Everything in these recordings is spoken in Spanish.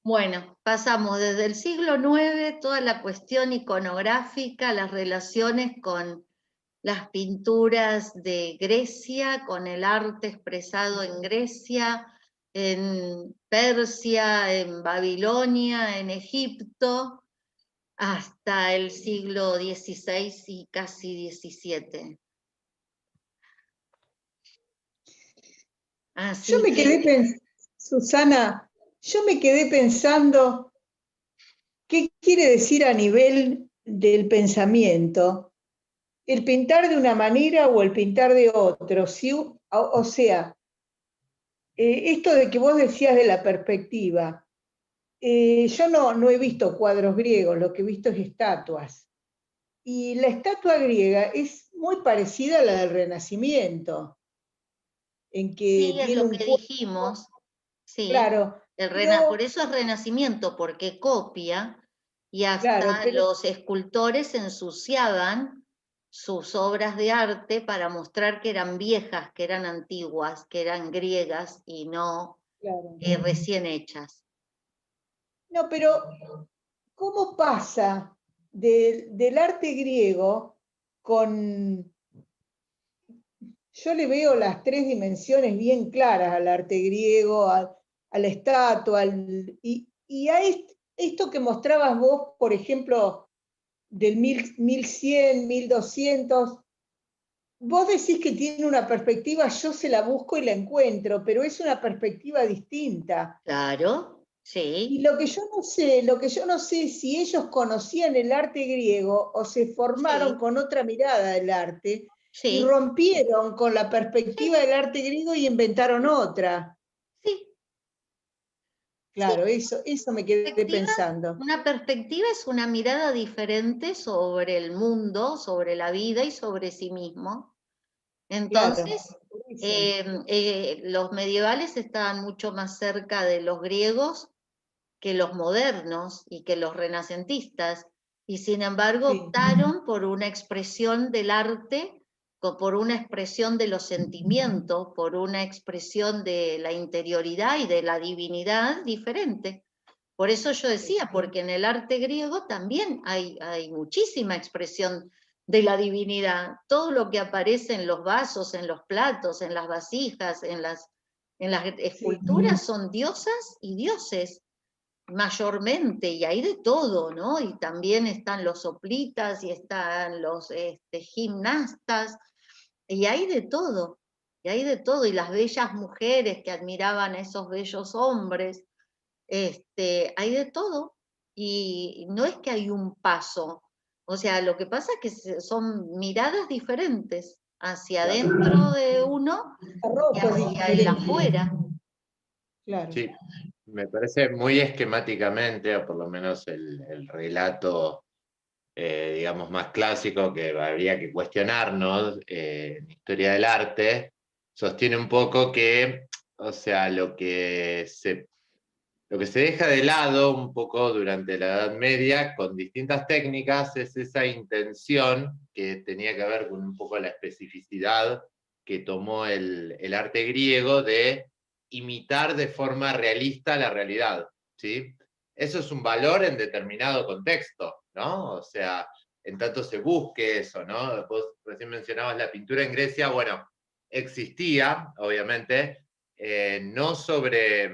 Bueno, pasamos desde el siglo IX, toda la cuestión iconográfica, las relaciones con las pinturas de Grecia, con el arte expresado en Grecia, en Persia, en Babilonia, en Egipto, hasta el siglo XVI y casi XVII. Yo me quedé pensando, Susana, yo me quedé pensando, ¿qué quiere decir a nivel del pensamiento? ¿El pintar de una manera o el pintar de otro? Si, o sea, esto de que vos decías de la perspectiva, yo no he visto cuadros griegos, lo que he visto es estatuas. Y la estatua griega es muy parecida a la del Renacimiento, en Sí, que es tiene lo un que cuerpo, dijimos, sí. claro, Por pero, eso es Renacimiento, porque copia, y claro, hasta pero los escultores ensuciaban sus obras de arte para mostrar que eran viejas, que eran antiguas, que eran griegas y no claro. recién hechas. No, pero ¿cómo pasa del arte griego con... Yo le veo las tres dimensiones bien claras al arte griego, a la estatua, y a esto que mostrabas vos, por ejemplo, del 1100, 1200, vos decís que tiene una perspectiva, yo se la busco y la encuentro, pero es una perspectiva distinta. Claro, Y sí, lo que yo no sé es si ellos conocían el arte griego o se formaron sí, con otra mirada del arte y sí, rompieron con la perspectiva sí, del arte griego y inventaron otra. sí, sí. Claro, eso me quedé pensando. Una perspectiva es una mirada diferente sobre el mundo, sobre la vida y sobre sí mismo. Claro, Entonces, por eso. los medievales estaban mucho más cerca de los griegos que los modernos y que los renacentistas, y sin embargo Sí, optaron por una expresión del arte, por una expresión de los sentimientos, por una expresión de la interioridad y de la divinidad diferente. Por eso yo sí, decía, porque en el arte griego también hay muchísima expresión de la divinidad. Todo lo que aparece en los vasos, en los platos, en las vasijas, en las sí, esculturas son diosas y dioses mayormente, y hay de todo, ¿no? Y también están los soplitas y están los gimnastas, y hay de todo, y hay de todo, y las bellas mujeres que admiraban a esos bellos hombres, hay de todo, y no es que hay un paso, o sea, lo que pasa es que son miradas diferentes hacia Claro. adentro de uno y desarrollos hacia el diferentes. afuera. Claro, Sí, me parece muy esquemáticamente, o por lo menos el relato, digamos, más clásico que habría que cuestionarnos en historia del arte, sostiene un poco que, o sea, lo que se deja de lado un poco durante la Edad Media con distintas técnicas es esa intención que tenía que ver con un poco la especificidad que tomó el arte griego de imitar de forma realista la realidad, ¿sí? Eso es un valor en determinado contexto, ¿no? O sea, en tanto se busque eso, ¿no? Vos recién mencionabas la pintura en Grecia, bueno, existía, obviamente, no sobre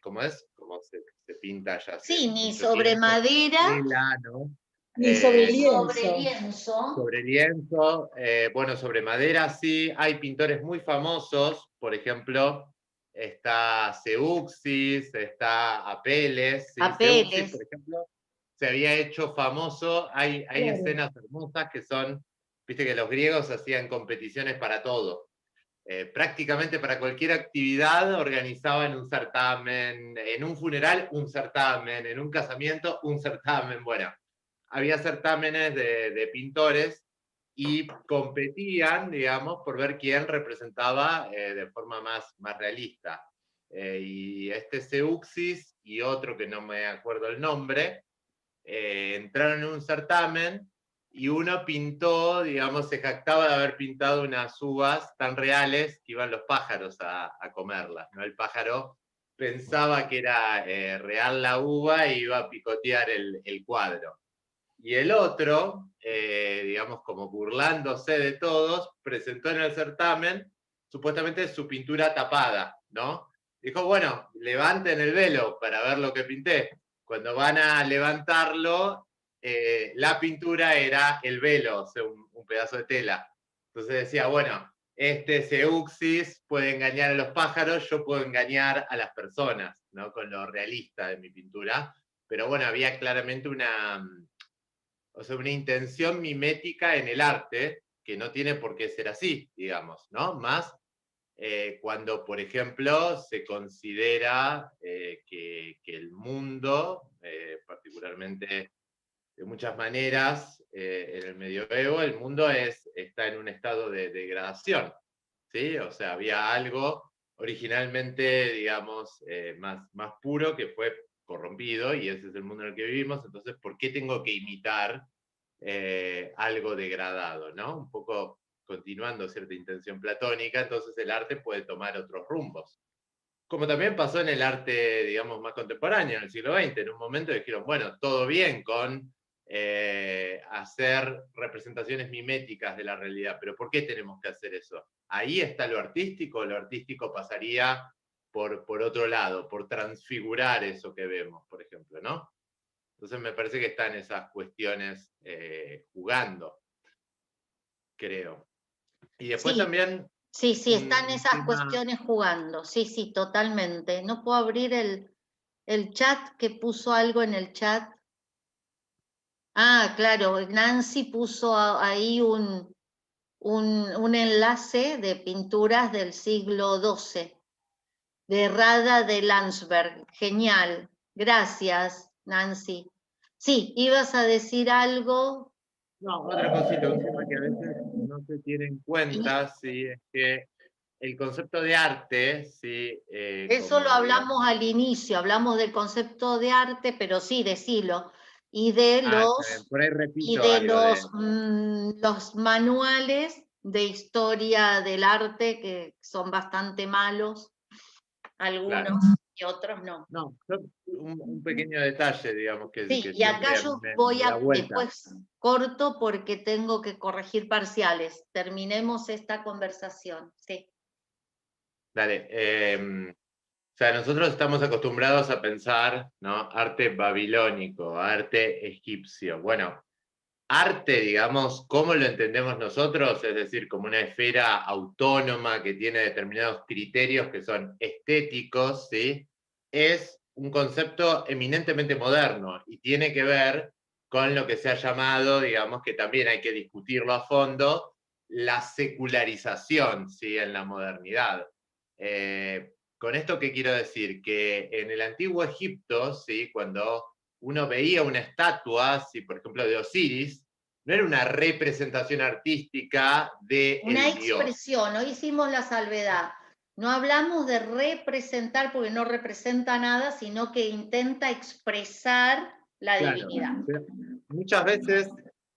¿cómo es? ¿Cómo se pinta ya hace Sí, ni mucho sobre tiempo? madera, Tela, ¿no? ni sobre ni sobre lienzo. lienzo. Sobre lienzo, bueno, sobre madera sí, hay pintores muy famosos, por ejemplo, está Zeuxis, está Apeles, ¿sí? Zeuxis, Papeles. por ejemplo, se había hecho famoso, hay Claro, escenas hermosas que son, viste que los griegos hacían competiciones para todo, prácticamente para cualquier actividad organizaban un certamen, en un funeral un certamen, en un casamiento un certamen, bueno, había certámenes de pintores y competían, digamos, por ver quién representaba de forma más realista. Y este Zeuxis y otro que no me acuerdo el nombre, entraron en un certamen y uno pintó, digamos, se jactaba de haber pintado unas uvas tan reales que iban los pájaros a comerlas, ¿no? El pájaro pensaba que era real la uva e iba a picotear el cuadro. Y el otro, digamos, como burlándose de todos, presentó en el certamen supuestamente su pintura tapada, ¿no? Dijo, bueno, levanten el velo para ver lo que pinté. Cuando van a levantarlo, la pintura era el velo, o sea, un pedazo de tela. Entonces decía, bueno, este Zeuxis puede engañar a los pájaros, yo puedo engañar a las personas, ¿no? Con lo realista de mi pintura. Pero bueno, había claramente o sea, una intención mimética en el arte que no tiene por qué ser así, digamos, ¿no? Más cuando, por ejemplo, se considera que el mundo, particularmente de muchas maneras, en el medioevo, el mundo está en un estado de degradación, ¿sí? O sea, había algo originalmente, digamos, más puro que fue corrompido, y ese es el mundo en el que vivimos. Entonces, ¿por qué tengo que imitar algo degradado, ¿no? Un poco continuando cierta intención platónica, entonces el arte puede tomar otros rumbos. Como también pasó en el arte, digamos, más contemporáneo, en el siglo XX. En un momento dijeron, bueno, todo bien con hacer representaciones miméticas de la realidad, pero ¿por qué tenemos que hacer eso? Ahí está lo artístico pasaría por otro lado, por transfigurar eso que vemos, por ejemplo, ¿no? Entonces me parece que están esas cuestiones jugando, creo. Y después Sí, también sí, están un esas tema... cuestiones jugando. Sí, totalmente. No puedo abrir el chat, que puso algo en el chat. Ah, claro, Nancy puso ahí un enlace de pinturas del siglo XII, de Rada de Landsberg. Genial. Gracias, Nancy. Sí, ibas a decir algo. No, otra cosita, un tema que a veces no se tiene en Y cuenta, sí, es que el concepto de arte, sí, eso lo como hablamos digamos... al inicio, hablamos del concepto de arte, pero sí, decilo, y de Ah, está bien, los, por ahí repito algo de... los manuales de historia del arte, que son bastante malos, algunos Claro. y otros no. No, un pequeño detalle, digamos, Sí, que y acá siempre a mí yo me voy da a, vuelta. después corto porque tengo que corregir parciales. Terminemos esta conversación. Sí. Dale. O sea, nosotros estamos acostumbrados a pensar, ¿no? Arte babilónico, arte egipcio. Bueno, arte, digamos, ¿cómo lo entendemos nosotros? Es decir, como una esfera autónoma que tiene determinados criterios que son estéticos, ¿sí? Es un concepto eminentemente moderno y tiene que ver con lo que se ha llamado, digamos, que también hay que discutirlo a fondo, la secularización, ¿sí? En la modernidad. ¿Con esto qué quiero decir? Que en el antiguo Egipto, ¿sí? Cuando uno veía una estatua, ¿sí? Por ejemplo, de Osiris, no era una representación artística Una del dios. expresión, hoy hicimos la salvedad. No hablamos de representar porque no representa nada, sino que intenta expresar la Claro, divinidad. pero muchas veces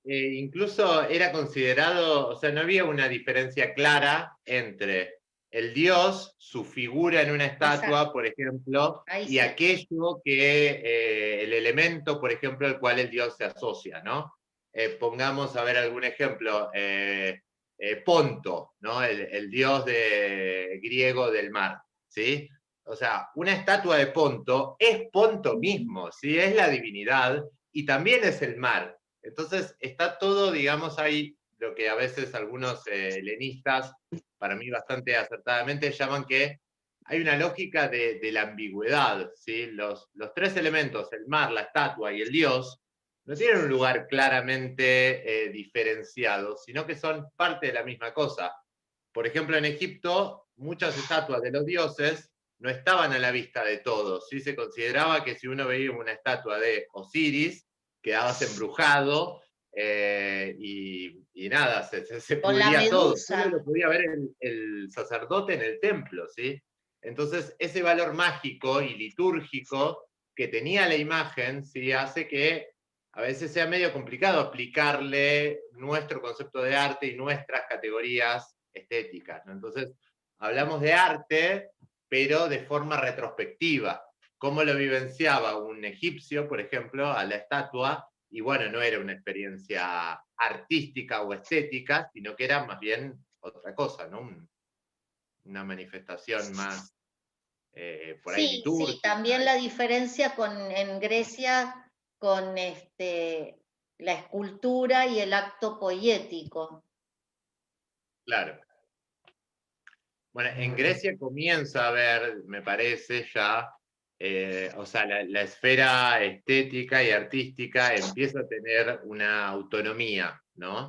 incluso era considerado, o sea, no había una diferencia clara entre el dios, su figura en una estatua, Exacto. por ejemplo, Ahí y sí. aquello que, el elemento, por ejemplo, al cual el dios se asocia, ¿no? Pongamos a ver algún ejemplo. Ponto, ¿no? El dios griego del mar, ¿sí? O sea, una estatua de Ponto es Ponto mismo, ¿sí? Es la divinidad y también es el mar. Entonces está todo, digamos, ahí lo que a veces algunos helenistas, para mí bastante acertadamente, llaman que hay una lógica de la ambigüedad, ¿sí? Los tres elementos, el mar, la estatua y el dios, no tienen un lugar claramente diferenciado, sino que son parte de la misma cosa. Por ejemplo, en Egipto, muchas estatuas de los dioses no estaban a la vista de todos, ¿sí? Se consideraba que si uno veía una estatua de Osiris, quedabas embrujado y nada, se Con la pudría todo. Solo medusa. lo podía ver el sacerdote en el templo, ¿sí? Entonces, ese valor mágico y litúrgico que tenía la imagen, ¿sí? Hace que a veces sea medio complicado aplicarle nuestro concepto de arte y nuestras categorías estéticas, ¿no? Entonces, hablamos de arte pero de forma retrospectiva. Cómo lo vivenciaba un egipcio, por ejemplo, a la estatua, y bueno, no era una experiencia artística o estética, sino que era más bien otra cosa, ¿no? Una manifestación más por ahí Sí, sí, litúrgica. también la diferencia en Grecia con la escultura y el acto poético. Claro. Bueno, en Grecia comienza a haber, me parece ya, o sea, la esfera estética y artística empieza a tener una autonomía, ¿no?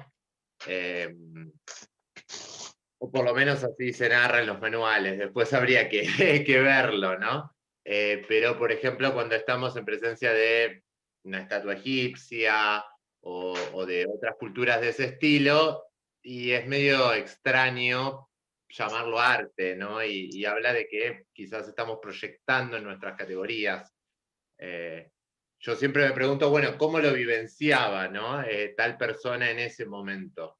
O por lo menos así se narra en los manuales, después habría que, que verlo, ¿no? Pero, por ejemplo, cuando estamos en presencia de una estatua egipcia o de otras culturas de ese estilo, y es medio extraño llamarlo arte, ¿no? Y habla de que quizás estamos proyectando en nuestras categorías. Yo siempre me pregunto, bueno, ¿cómo lo vivenciaba, ¿no? Tal persona en ese momento.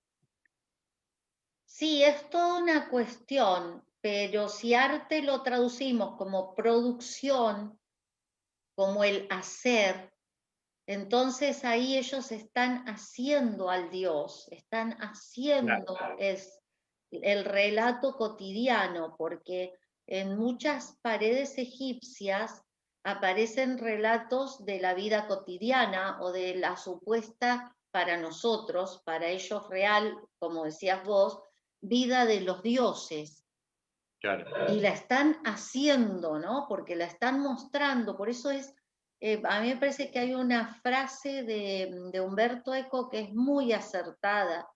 Sí, es toda una cuestión, pero si arte lo traducimos como producción, como el hacer, entonces ahí ellos están haciendo al Dios, están haciendo el relato cotidiano, porque en muchas paredes egipcias aparecen relatos de la vida cotidiana o de la supuesta, para nosotros, para ellos real, como decías vos, vida de los dioses. Claro. Y la están haciendo, ¿no? Porque la están mostrando, por eso es, a mí me parece que hay una frase de Humberto Eco que es muy acertada,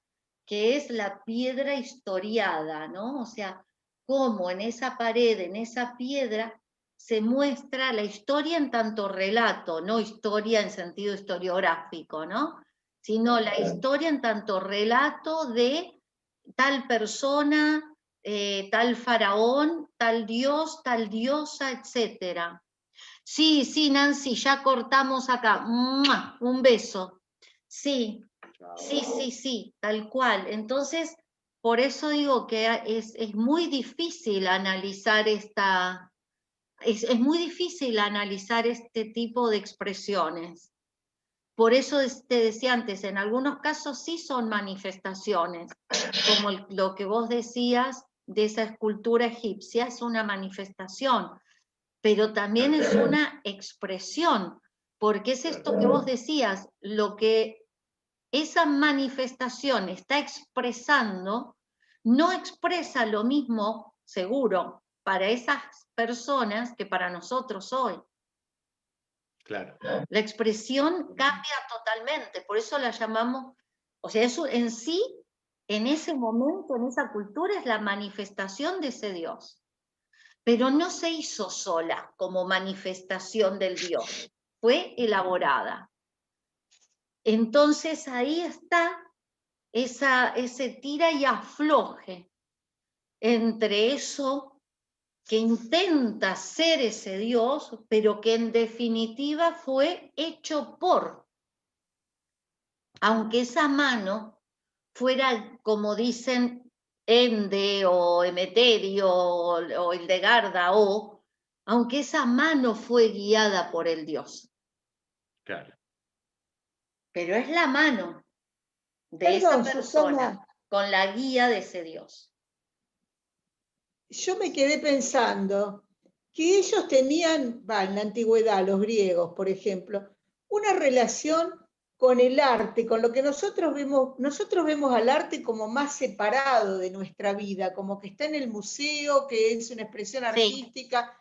que es la piedra historiada, ¿no? O sea, cómo en esa pared, en esa piedra, se muestra la historia en tanto relato, no historia en sentido historiográfico, ¿no? Sino la historia en tanto relato de tal persona, tal faraón, tal dios, tal diosa, etc. Sí, sí, Nancy, ya cortamos acá. ¡Mua! Un beso. Sí, sí, sí, sí, tal cual. Entonces, por eso digo que es muy difícil analizar es muy difícil analizar este tipo de expresiones. Por eso te decía antes, en algunos casos sí son manifestaciones, como lo que vos decías de esa escultura egipcia, es una manifestación, pero también es una expresión, porque es esto que vos decías, lo que esa manifestación está expresando, no expresa lo mismo, seguro, para esas personas que para nosotros hoy. Claro. La expresión cambia totalmente, por eso la llamamos, o sea, eso en sí, en ese momento, en esa cultura, es la manifestación de ese Dios. Pero no se hizo sola como manifestación del Dios, fue elaborada. Entonces ahí está ese tira y afloje entre eso que intenta ser ese Dios, pero que en definitiva fue hecho por, aunque esa mano fuera, como dicen, Ende o Emeterio o Hildegarda, aunque esa mano fue guiada por el Dios. Claro. Pero es la mano de Perdón, esa persona Susana, con la guía de ese Dios. yo me quedé pensando que ellos tenían, en la antigüedad, los griegos, por ejemplo, una relación con el arte, con lo que nosotros vemos al arte como más separado de nuestra vida, como que está en el museo, que es una expresión artística,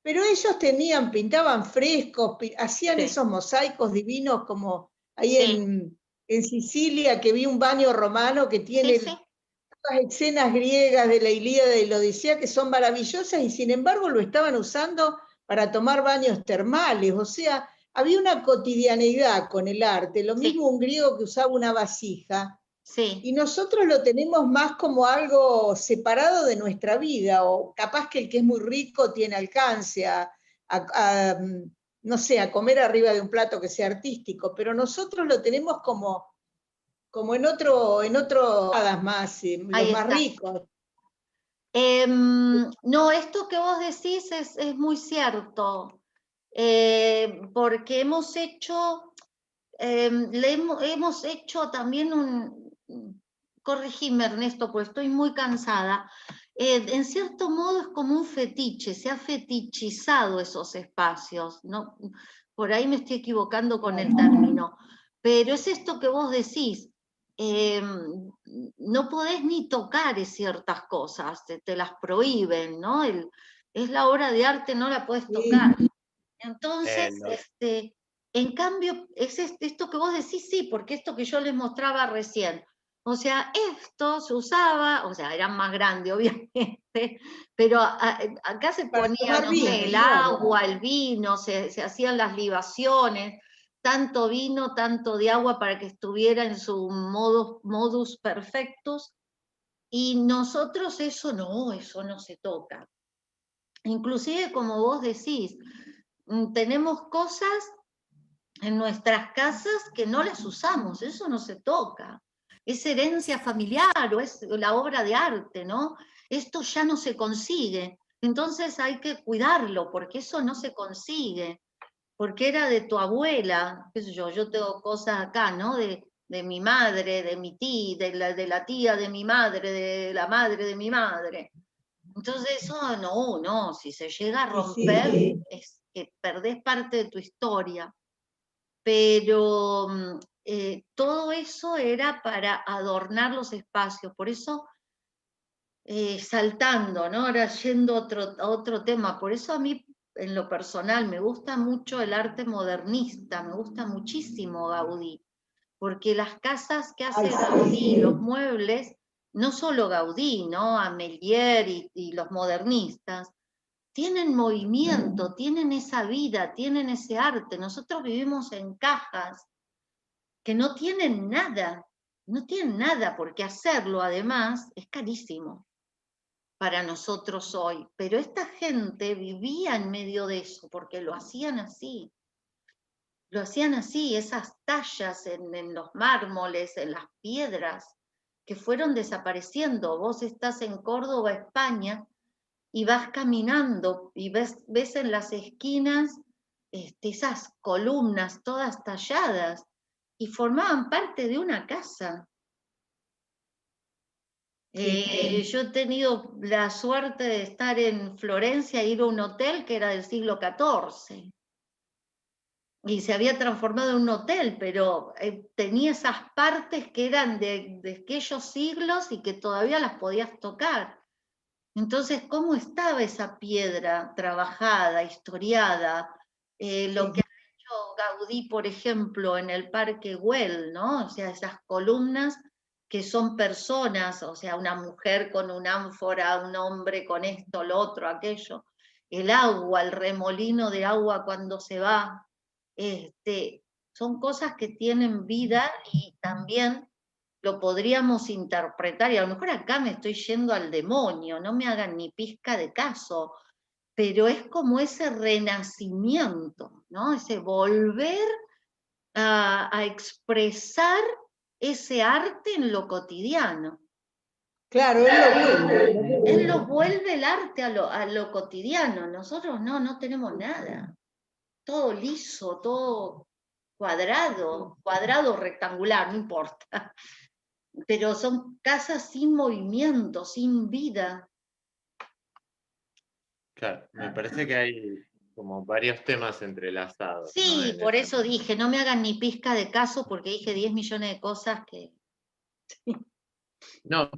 pero ellos pintaban frescos, hacían esos mosaicos divinos como ahí en Sicilia, que vi un baño romano que tiene las escenas griegas de la Ilíada y la Odisea que son maravillosas y sin embargo lo estaban usando para tomar baños termales, o sea, había una cotidianeidad con el arte, lo mismo un griego que usaba una vasija, y nosotros lo tenemos más como algo separado de nuestra vida, o capaz que el que es muy rico tiene alcance no sé, a comer arriba de un plato que sea artístico, pero nosotros lo tenemos como en otro más, los más ricos. No, esto que vos decís es muy cierto, porque hemos hecho, hemos hecho también corregime Ernesto, porque estoy muy cansada, en cierto modo es como un fetiche, se ha fetichizado esos espacios, ¿no? Por ahí me estoy equivocando con el término, pero es esto que vos decís, no podés ni tocar ciertas cosas, te las prohíben, ¿no? Es la obra de arte, no la podés tocar. Entonces, en cambio, es esto que vos decís, sí, porque esto que yo les mostraba recién, o sea, esto se usaba, o sea, eran más grandes, obviamente, pero acá se Para ponía, tomar no vino, sé, el claro. agua, el vino, se hacían las libaciones, tanto vino, tanto de agua para que estuviera en su modus perfectus, y nosotros eso no se toca. Inclusive, como vos decís, tenemos cosas en nuestras casas que no las usamos, eso no se toca. Es herencia familiar o es la obra de arte, ¿no? Esto ya no se consigue. Entonces hay que cuidarlo porque eso no se consigue, porque era de tu abuela, qué sé yo tengo cosas acá, ¿no? De mi madre, de mi tía, de la tía de mi madre, de la madre de mi madre. Entonces eso no, si se llega a romper es que perdés parte de tu historia. Pero todo eso era para adornar los espacios, por eso saltando, ¿no? Ahora yendo a otro tema, por eso a mí en lo personal me gusta mucho el arte modernista, me gusta muchísimo Gaudí, porque las casas que hace Gaudí, los muebles, no solo Gaudí, ¿no? Amélier y los modernistas, tienen movimiento, tienen esa vida, tienen ese arte. Nosotros vivimos en cajas que no tienen nada, porque hacerlo además es carísimo para nosotros hoy. Pero esta gente vivía en medio de eso, porque lo hacían así. Lo hacían así, esas tallas en los mármoles, en las piedras, que fueron desapareciendo. Vos estás en Córdoba, España, y vas caminando y ves en las esquinas esas columnas todas talladas y formaban parte de una casa. Yo he tenido la suerte de estar en Florencia e ir a un hotel que era del siglo XIV y se había transformado en un hotel, pero tenía esas partes que eran de aquellos siglos y que todavía las podías tocar. Entonces, ¿cómo estaba esa piedra trabajada, historiada? Lo que ha hecho Gaudí, por ejemplo, en el Parque Güell, ¿no? O sea, esas columnas que son personas, o sea, una mujer con un ánfora, un hombre con esto, lo otro, aquello. El agua, el remolino de agua cuando se va. Son cosas que tienen vida y también lo podríamos interpretar, y a lo mejor acá me estoy yendo al demonio, no me hagan ni pizca de caso, pero es como ese renacimiento, ¿no? Ese volver a expresar ese arte en lo cotidiano. Claro, él lo vuelve. Él lo vuelve el arte a lo cotidiano, nosotros no tenemos nada, todo liso, todo cuadrado, rectangular, no importa. Pero son casas sin movimiento, sin vida. Claro, me parece que hay como varios temas entrelazados. Sí, ¿No? por eso dije, no me hagan ni pizca de caso, porque dije 10 millones de cosas que... No,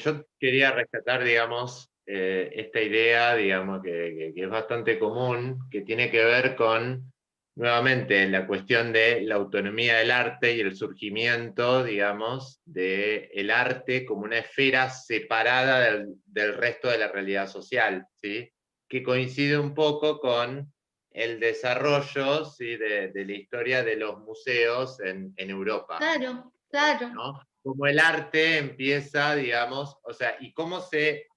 yo quería rescatar, digamos, esta idea, digamos, que es bastante común, que tiene que ver con, nuevamente, la cuestión de la autonomía del arte y el surgimiento, digamos, del arte como una esfera separada del resto de la realidad social, ¿sí? Que coincide un poco con el desarrollo, ¿sí? de la historia de los museos en Europa. Claro, claro. ¿No? Cómo el arte empieza, digamos, o sea, y cómo se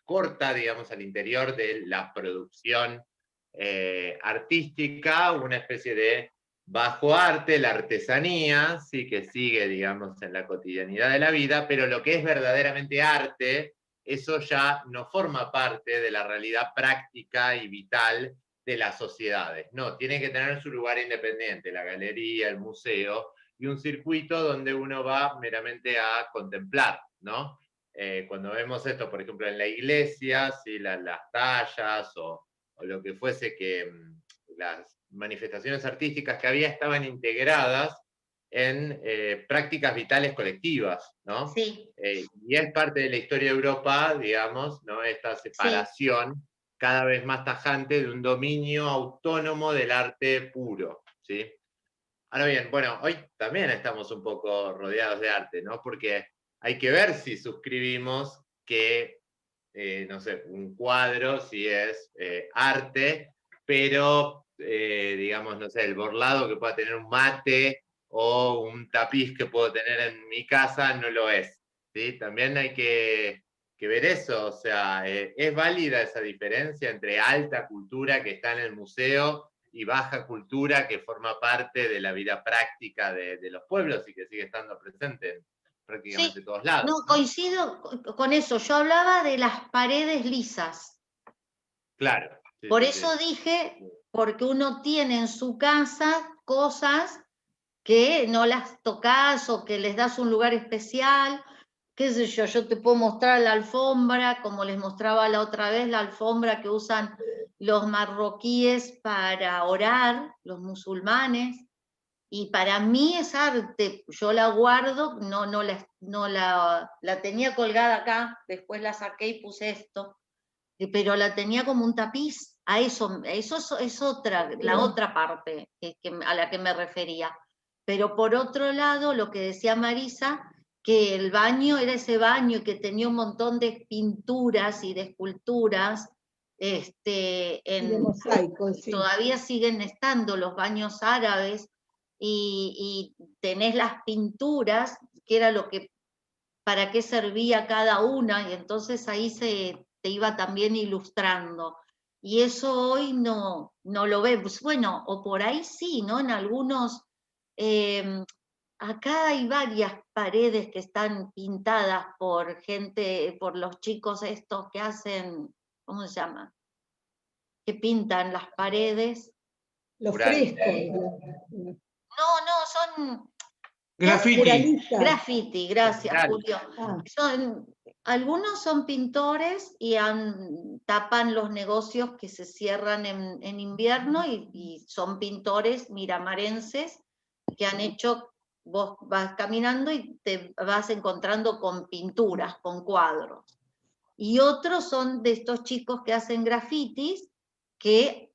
corta, digamos, al interior de la producción artística, una especie de bajo arte, la artesanía, sí que sigue, digamos, en la cotidianidad de la vida, pero lo que es verdaderamente arte eso ya no forma parte de la realidad práctica y vital de las sociedades. No, tiene que tener su lugar independiente, la galería, el museo, y un circuito donde uno va meramente a contemplar, ¿no? Cuando vemos esto, por ejemplo, en la iglesia, ¿sí? las tallas o lo que fuese, que las manifestaciones artísticas que había estaban integradas en prácticas vitales colectivas, ¿no? Sí, Y es parte de la historia de Europa, digamos, ¿no? Esta sí, separación cada vez más tajante de un dominio autónomo del arte puro, ¿sí? Ahora bien, bueno, hoy también estamos un poco rodeados de arte, ¿no? Porque hay que ver si suscribimos que, no sé, un cuadro, si es arte, pero, digamos, no sé, el borlado que pueda tener un mate o un tapiz que puedo tener en mi casa no lo es, ¿sí? También hay que ver eso, o sea, ¿es válida esa diferencia entre alta cultura que está en el museo y baja cultura que forma parte de la vida práctica de los pueblos y que sigue estando presente en sí. prácticamente todos lados, No, ¿no? coincido con eso. Yo hablaba de las paredes lisas. Claro, sí, Por sí, eso sí. dije, porque uno tiene en su casa cosas que no las tocas o que les das un lugar especial, qué sé yo te puedo mostrar la alfombra, como les mostraba la otra vez, la alfombra que usan los marroquíes para orar, los musulmanes, y para mí es arte, yo la guardo, la tenía colgada acá, después la saqué y puse esto, pero la tenía como un tapiz, eso es otra, la otra parte a la que me refería. Pero por otro lado, lo que decía Marisa, que el baño era ese baño que tenía un montón de pinturas y de esculturas, De mosaico, sí. todavía siguen estando los baños árabes y tenés las pinturas, que era lo que, para qué servía cada una, y entonces ahí te iba también ilustrando. Y eso hoy no lo vemos. Bueno, o por ahí sí, ¿no? En algunos, acá hay varias paredes que están pintadas por gente, por los chicos estos que hacen, ¿cómo se llama? Que pintan las paredes. Los Murales. frescos. No, son Graffiti. graffiti, gracias, Murales. Julio. Ah, Algunos son pintores y tapan los negocios que se cierran en invierno y son pintores miramarenses que han hecho, vos vas caminando y te vas encontrando con pinturas, con cuadros. Y otros son de estos chicos que hacen grafitis que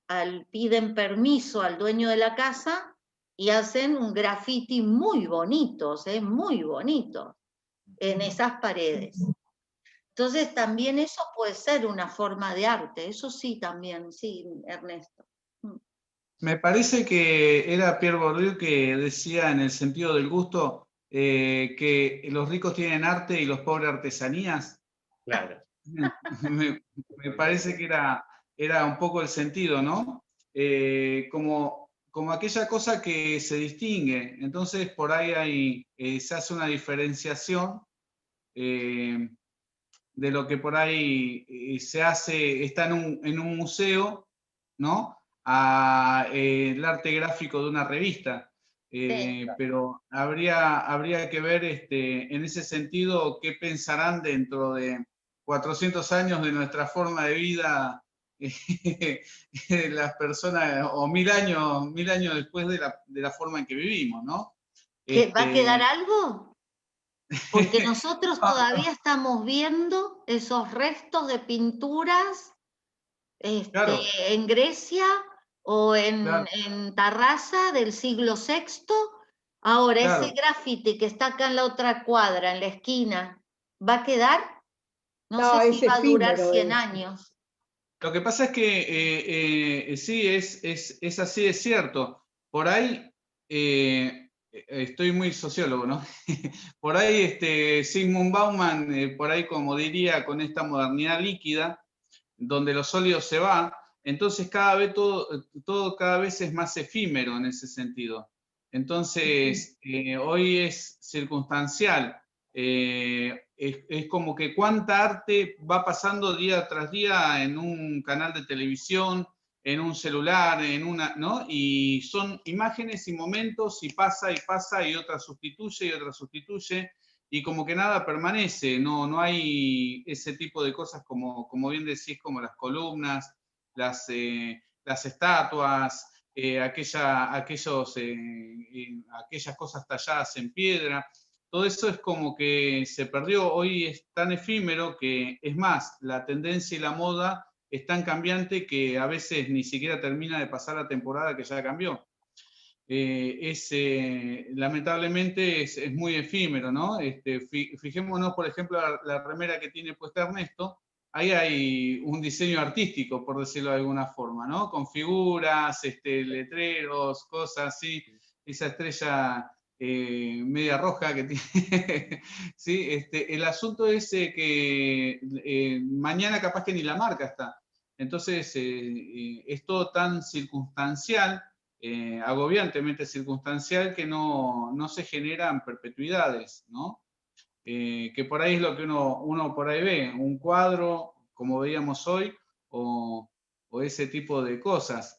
piden permiso al dueño de la casa y hacen un graffiti muy bonitos, muy bonitos, en esas paredes. Entonces también eso puede ser una forma de arte, eso sí también, sí, Ernesto. Me parece que era Pierre Bourdieu que decía en el sentido del gusto que los ricos tienen arte y los pobres artesanías. Claro. Me parece que era un poco el sentido, ¿no? Como aquella cosa que se distingue. Entonces, por ahí se hace una diferenciación de lo que por ahí se hace, está en un museo, ¿no? A el arte gráfico de una revista. Sí. Pero habría que ver en ese sentido qué pensarán dentro de 400 años de nuestra forma de vida las personas, o 1000 años después de la forma en que vivimos, ¿no? ¿Va a quedar algo? Porque nosotros todavía No, estamos viendo esos restos de pinturas claro, en Grecia o claro, en Tarrasa del siglo VI. Ahora, ese claro. graffiti que está acá en la otra cuadra, en la esquina, ¿va a quedar? No no, sé si es va a durar efímero 100 eso. años. Lo que pasa es que sí, es así, es cierto. Por ahí, estoy muy sociólogo, ¿no? Por ahí Zygmunt Bauman, por ahí como diría, con esta modernidad líquida, donde los sólidos se va, entonces cada vez todo cada vez es más efímero en ese sentido. Entonces, hoy es circunstancial. es como que cuánta arte va pasando día tras día en un canal de televisión, en un celular, ¿no? Y son imágenes y momentos, y pasa, y otra sustituye, y como que nada permanece, no hay ese tipo de cosas como bien decís, como las columnas, las estatuas, aquellas cosas talladas en piedra. Todo eso es como que se perdió. Hoy es tan efímero que, es más, la tendencia y la moda es tan cambiante que a veces ni siquiera termina de pasar la temporada que ya cambió. Lamentablemente es muy efímero, ¿no? Fijémonos, por ejemplo, la remera que tiene puesta Ernesto. Ahí hay un diseño artístico, por decirlo de alguna forma, ¿no? Con figuras, letreros, cosas así. Esa estrella media roja que tiene. ¿Sí? El asunto es que mañana capaz que ni la marca está. Entonces, es todo tan circunstancial, agobiantemente circunstancial, que no se generan perpetuidades, ¿no? Que por ahí es lo que uno por ahí ve, un cuadro, como veíamos hoy, o ese tipo de cosas.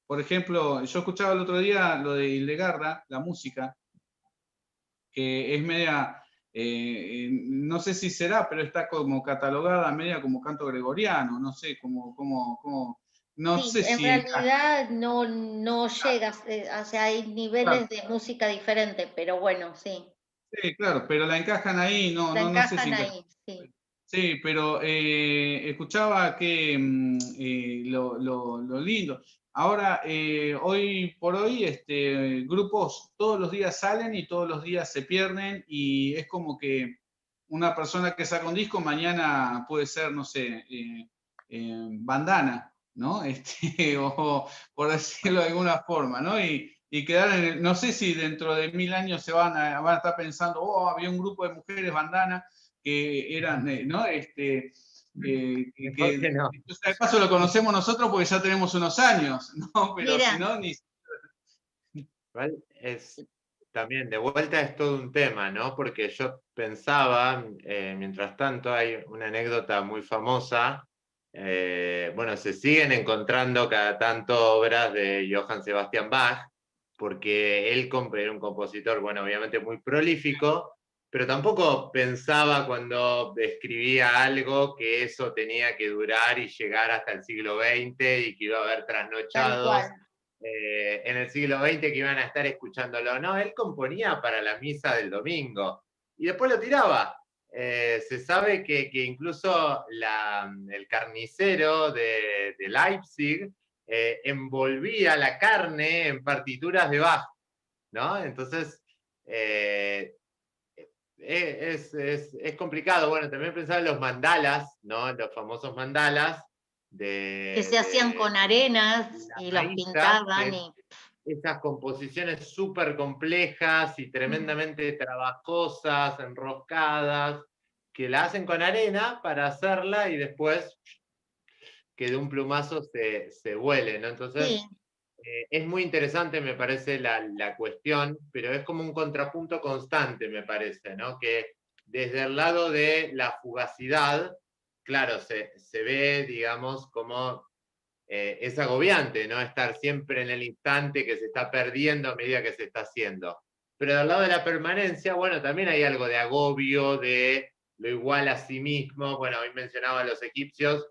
Por ejemplo, yo escuchaba el otro día lo de Hildegarda, la música, que es media, no sé si será, pero está como catalogada media como canto gregoriano, no sé, no Sí, sé en si encaja. realidad no llega, o sea, hay niveles de música diferentes, pero bueno, sí, Sí, claro, pero la encajan ahí, la no sé si encajan encaja. ahí, sí. Sí, pero escuchaba que lo lindo. Ahora, hoy por hoy, grupos todos los días salen y todos los días se pierden, y es como que una persona que saca un disco mañana puede ser, no sé, Bandana, ¿no? O por decirlo de alguna forma, ¿no? Y quedar no sé si dentro de 1000 años van a estar pensando, oh, había un grupo de mujeres Bandana que eran, ¿no? Mejor que no. Entonces, de paso lo conocemos nosotros porque ya tenemos unos años, ¿no? Pero si Mira, no, ni... Igual es también, de vuelta es todo un tema, ¿no? Porque yo pensaba, mientras tanto, hay una anécdota muy famosa. Bueno, se siguen encontrando cada tanto obras de Johann Sebastian Bach, porque él era un compositor, bueno, obviamente muy prolífico, pero tampoco pensaba cuando escribía algo que eso tenía que durar y llegar hasta el siglo XX y que iba a haber tal trasnochados cual. en el siglo XX que iban a estar escuchándolo. No, él componía para la misa del domingo y después lo tiraba. Se sabe que incluso el carnicero de Leipzig envolvía la carne en partituras de Bach, ¿no? Entonces, es complicado. Bueno, también pensaba en los mandalas, ¿no? Los famosos mandalas Que se hacían de con arenas la y los maíza, pintaban y esas composiciones súper complejas y tremendamente trabajosas, enroscadas, que la hacen con arena para hacerla y después que de un plumazo se vuele, ¿no? Entonces, sí, es muy interesante, me parece, la cuestión, pero es como un contrapunto constante, me parece, ¿no? Que desde el lado de la fugacidad, claro, se ve, digamos, como es agobiante, ¿no? Estar siempre en el instante que se está perdiendo a medida que se está haciendo. Pero del lado de la permanencia, bueno, también hay algo de agobio, de lo igual a sí mismo. Bueno, hoy mencionaba a los egipcios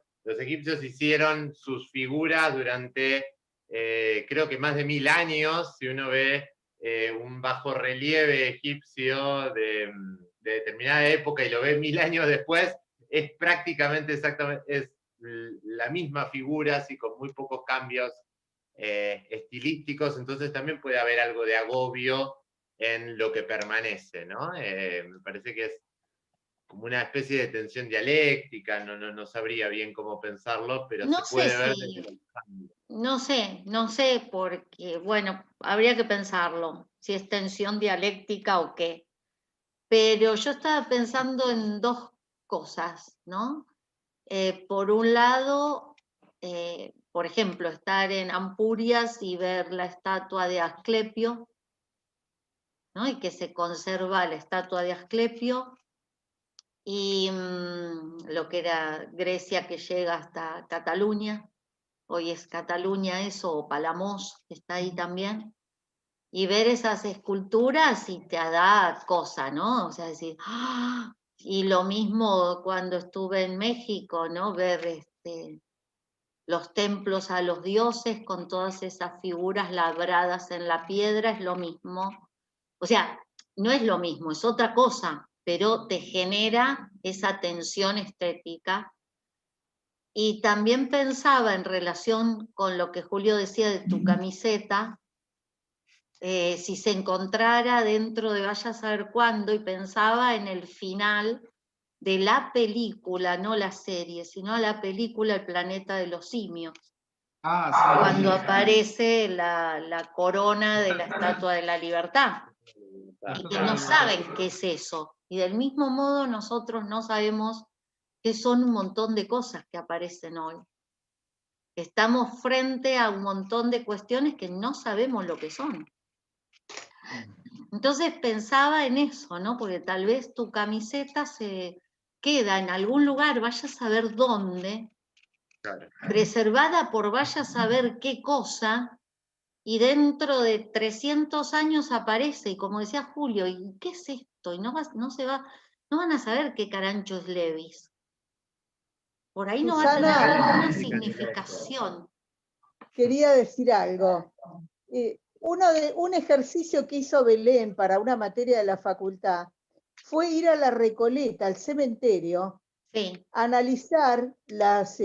hicieron sus figuras durante, creo que más de 1000 años, si uno ve un bajo relieve egipcio de determinada época y lo ve 1000 años después, es prácticamente exactamente, es la misma figura, así con muy pocos cambios estilísticos, entonces también puede haber algo de agobio en lo que permanece, ¿no? Me parece que es como una especie de tensión dialéctica, no sabría bien cómo pensarlo, pero no se sé puede ver si, desde los cambios. no sé, porque, bueno, habría que pensarlo, si es tensión dialéctica o qué. Pero yo estaba pensando en dos cosas, ¿no? Por un lado, por ejemplo, estar en Ampurias y ver la estatua de Asclepio, ¿no? Y que se conserva la estatua de Asclepio. y lo que era Grecia, que llega hasta Cataluña, hoy es Cataluña eso, o Palamos, que está ahí también, y ver esas esculturas y te da cosa, ¿no? O sea, decir, ¡ah! Y lo mismo cuando estuve en México, ¿no? Ver los templos a los dioses con todas esas figuras labradas en la piedra, es lo mismo. O sea, no es lo mismo, es otra cosa, pero te genera esa tensión estética. Y también pensaba en relación con lo que Julio decía de tu camiseta, si se encontrara dentro de vaya a saber cuándo, y pensaba en el final de la película, no la serie, sino la película El planeta de los simios. Ah, sí. Cuando aparece la corona de la Estatua de la Libertad. Y que no saben qué es eso. Y del mismo modo nosotros no sabemos qué son un montón de cosas que aparecen hoy. Estamos frente a un montón de cuestiones que no sabemos lo que son. Entonces pensaba en eso, ¿no? Porque tal vez tu camiseta se queda en algún lugar, vaya a saber dónde, Claro. preservada por vaya a saber qué cosa, y dentro de 300 años aparece, y como decía Julio, ¿y qué es esto? Y no van a saber qué carancho es Levis. Por ahí no va a tener Susana, ninguna significación. quería decir algo. Un ejercicio que hizo Belén para una materia de la facultad fue ir a la Recoleta, al cementerio, Sí, a analizar las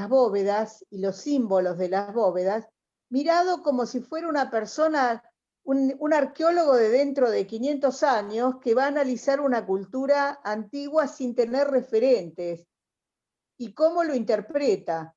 bóvedas y los símbolos de las bóvedas, mirado como si fuera una persona, un arqueólogo de dentro de 500 años que va a analizar una cultura antigua sin tener referentes y cómo lo interpreta.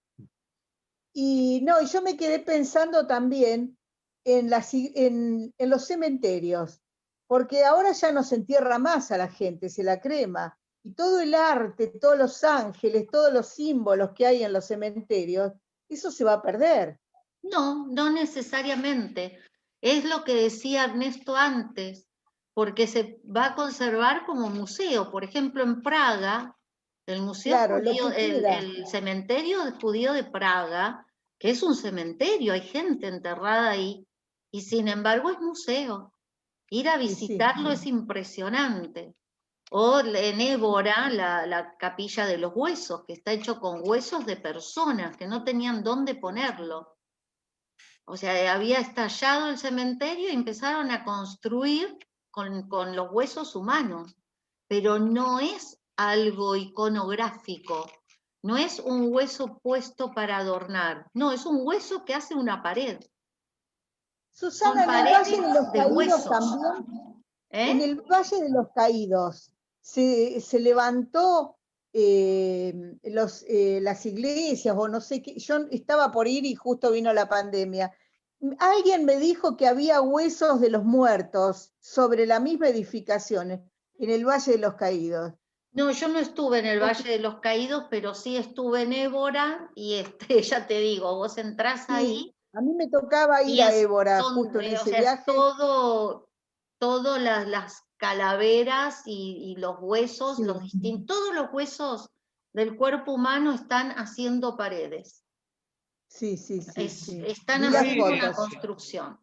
Y no, yo me quedé pensando también en los cementerios, porque ahora ya no se entierra más a la gente, se la crema. Y todo el arte, todos los ángeles, todos los símbolos que hay en los cementerios, eso se va a perder. no necesariamente. Es lo que decía Ernesto antes, porque se va a conservar como museo. Por ejemplo, en Praga, el museo Claro, lo judío, que queda. el cementerio judío de Praga, que es un cementerio, hay gente enterrada ahí, y sin embargo es museo. Ir a Sí, visitarlo es impresionante. O en Évora, la capilla de los huesos, que está hecho con huesos de personas que no tenían dónde ponerlo. O sea, había estallado el cementerio y empezaron a construir con los huesos humanos, pero no es algo iconográfico, no es un hueso puesto para adornar, no, es un hueso que hace una pared. Susana, Son en el Valle paredes de los de Caídos huesos. también, en ¿Eh? el Valle de los Caídos se levantó las iglesias o no sé qué. Yo estaba por ir y justo vino la pandemia. Alguien me dijo que había huesos de los muertos sobre la misma edificación en el Valle de los Caídos. No, yo no estuve en el Valle de los Caídos, pero sí estuve en Évora y ya te digo, vos entrás Sí, ahí a mí me tocaba ir y a Évora son, justo en o ese sea, es viaje. todo las calaveras y los huesos, Sí, todos los huesos del cuerpo humano están haciendo paredes. sí, sí, sí, sí. Están Vi las haciendo una fotos. construcción.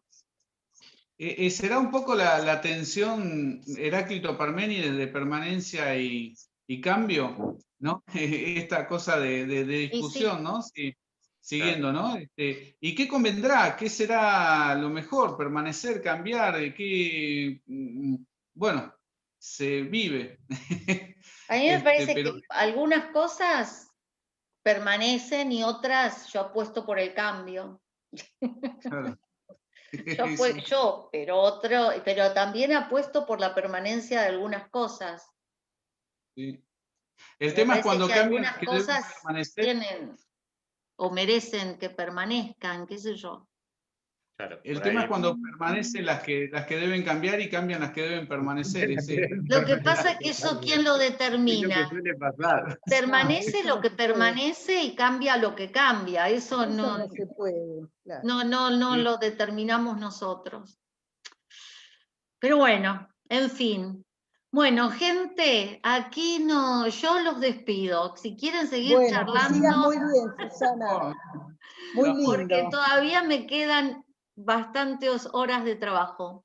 ¿Será un poco la tensión Heráclito-Parménides de permanencia y cambio? ¿No? Esta cosa de Y sí, discusión, ¿no? Sí, siguiendo, ¿no? ¿Y qué convendrá? ¿Qué será lo mejor? ¿Permanecer, cambiar? Bueno, se vive. a mí me parece Pero, que algunas cosas permanecen y otras yo apuesto por el cambio. claro. Pero también apuesto por la permanencia de algunas cosas. Sí. El Me tema es parece cuando que cambian las algunas que deben cosas permanecer. tienen o merecen que permanezcan, qué sé yo. Claro, El por tema es ahí. cuando permanecen las que deben cambiar y cambian las que deben permanecer. Lo que pasa es que eso, ¿quién lo Es lo que determina? suele pasar. Permanece Eso lo no que se puede. permanece y cambia lo que cambia. Eso Eso no se puede, claro. no lo determinamos nosotros. Pero bueno, en fin. Bueno, gente, aquí no, yo los despido. Si quieren seguir Bueno, que sigas charlando, muy bien, Susana. Muy porque lindo. todavía me quedan bastantes horas de trabajo.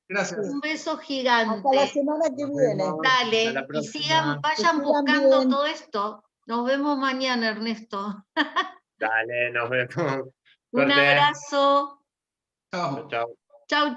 Gracias. Un beso Hasta la gigante. semana que Nos viene. vemos. Hasta Dale, la y próxima. vayan sigan buscando bien. todo esto. Nos vemos mañana, Ernesto. Dale, nos vemos. Un Suerte. abrazo. Chao. Chau, chau. Chau, chau.